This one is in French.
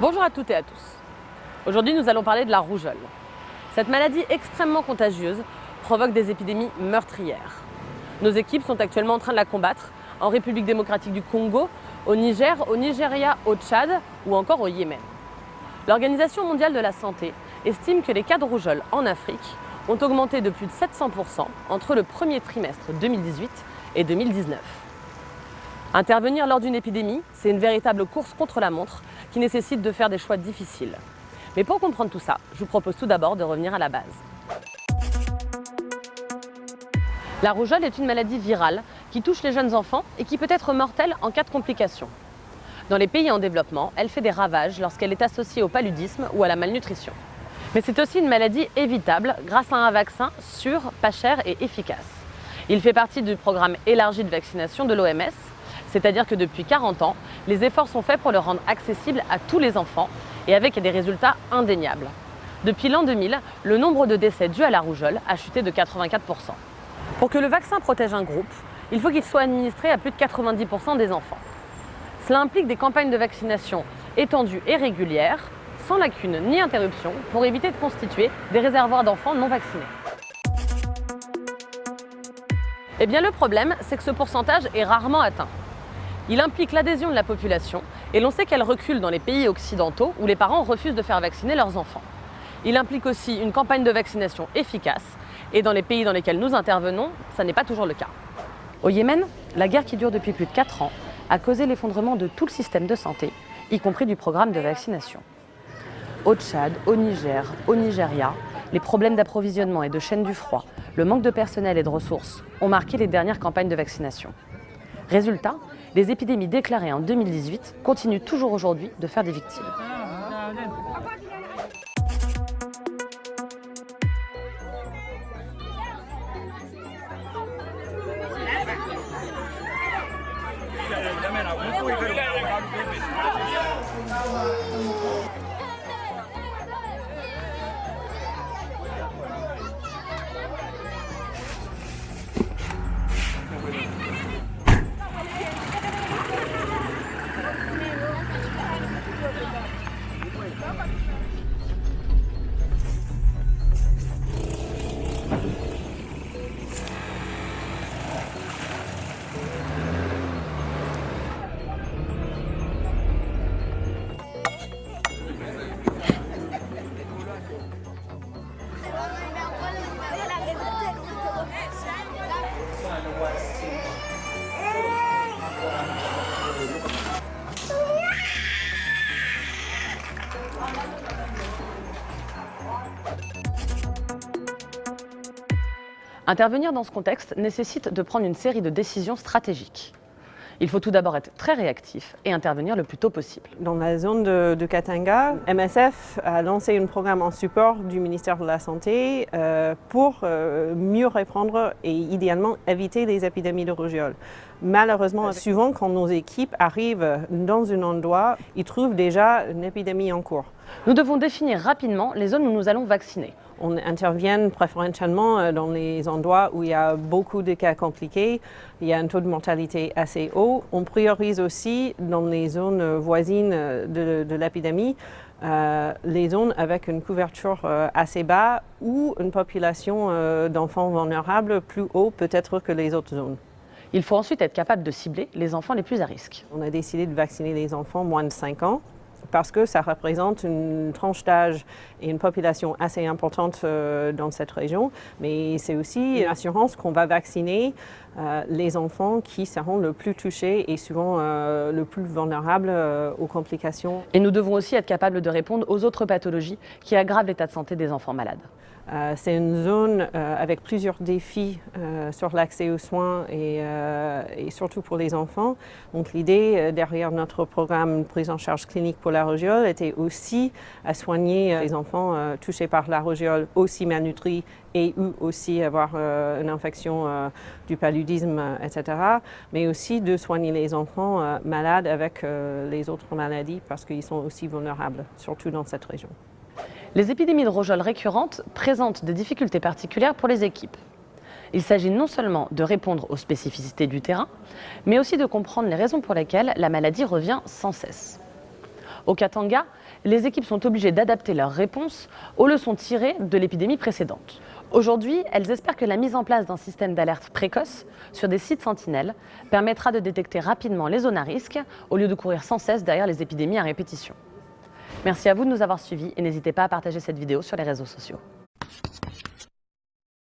Bonjour à toutes et à tous. Aujourd'hui, nous allons parler de la rougeole. Cette maladie extrêmement contagieuse provoque des épidémies meurtrières. Nos équipes sont actuellement en train de la combattre en République démocratique du Congo, au Niger, au Nigeria, au Tchad ou encore au Yémen. L'Organisation mondiale de la santé estime que les cas de rougeole en Afrique ont augmenté de plus de 700% entre le premier trimestre 2018 et 2019. Intervenir lors d'une épidémie, c'est une véritable course contre la montre qui nécessite de faire des choix difficiles. Mais pour comprendre tout ça, je vous propose tout d'abord de revenir à la base. La rougeole est une maladie virale qui touche les jeunes enfants et qui peut être mortelle en cas de complications. Dans les pays en développement, elle fait des ravages lorsqu'elle est associée au paludisme ou à la malnutrition. Mais c'est aussi une maladie évitable grâce à un vaccin sûr, pas cher et efficace. Il fait partie du programme élargi de vaccination de l'OMS, c'est-à-dire que depuis 40 ans, les efforts sont faits pour le rendre accessible à tous les enfants et avec des résultats indéniables. Depuis l'an 2000, le nombre de décès dus à la rougeole a chuté de 84%. Pour que le vaccin protège un groupe, il faut qu'il soit administré à plus de 90% des enfants. Cela implique des campagnes de vaccination étendues et régulières, sans lacune ni interruption, pour éviter de constituer des réservoirs d'enfants non vaccinés. Eh bien, le problème, c'est que ce pourcentage est rarement atteint. Il implique l'adhésion de la population et l'on sait qu'elle recule dans les pays occidentaux où les parents refusent de faire vacciner leurs enfants. Il implique aussi une campagne de vaccination efficace et dans les pays dans lesquels nous intervenons, ça n'est pas toujours le cas. Au Yémen, la guerre qui dure depuis plus de 4 ans a causé l'effondrement de tout le système de santé, y compris du programme de vaccination. Au Tchad, au Niger, au Nigeria, les problèmes d'approvisionnement et de chaîne du froid, le manque de personnel et de ressources ont marqué les dernières campagnes de vaccination. Résultat, les épidémies déclarées en 2018 continuent toujours aujourd'hui de faire des victimes. Intervenir dans ce contexte nécessite de prendre une série de décisions stratégiques. Il faut tout d'abord être très réactif et intervenir le plus tôt possible. Dans la zone de Katanga, MSF a lancé un programme en support du ministère de la Santé pour mieux répondre et idéalement éviter les épidémies de rougeole. Malheureusement, souvent quand nos équipes arrivent dans un endroit, ils trouvent déjà une épidémie en cours. Nous devons définir rapidement les zones où nous allons vacciner. On intervient préférentiellement dans les endroits où il y a beaucoup de cas compliqués, il y a un taux de mortalité assez haut. On priorise aussi dans les zones voisines de l'épidémie, les zones avec une couverture assez bas ou une population d'enfants vulnérables plus haut peut-être que les autres zones. Il faut ensuite être capable de cibler les enfants les plus à risque. On a décidé de vacciner les enfants moins de 5 ans. Parce que ça représente une tranche d'âge et une population assez importante dans cette région. Mais c'est aussi une assurance qu'on va vacciner les enfants qui seront le plus touchés et souvent le plus vulnérables aux complications. Et nous devons aussi être capables de répondre aux autres pathologies qui aggravent l'état de santé des enfants malades. C'est une zone avec plusieurs défis sur l'accès aux soins et surtout pour les enfants. Donc l'idée derrière notre programme de prise en charge clinique pour la rougeole était aussi à soigner les enfants touchés par la rougeole, aussi malnutris et ou aussi avoir une infection du paludisme, etc. Mais aussi de soigner les enfants malades avec les autres maladies parce qu'ils sont aussi vulnérables, surtout dans cette région. Les épidémies de rougeole récurrentes présentent des difficultés particulières pour les équipes. Il s'agit non seulement de répondre aux spécificités du terrain, mais aussi de comprendre les raisons pour lesquelles la maladie revient sans cesse. Au Katanga, les équipes sont obligées d'adapter leurs réponses aux leçons tirées de l'épidémie précédente. Aujourd'hui, elles espèrent que la mise en place d'un système d'alerte précoce sur des sites sentinelles permettra de détecter rapidement les zones à risque au lieu de courir sans cesse derrière les épidémies à répétition. Merci à vous de nous avoir suivis et n'hésitez pas à partager cette vidéo sur les réseaux sociaux.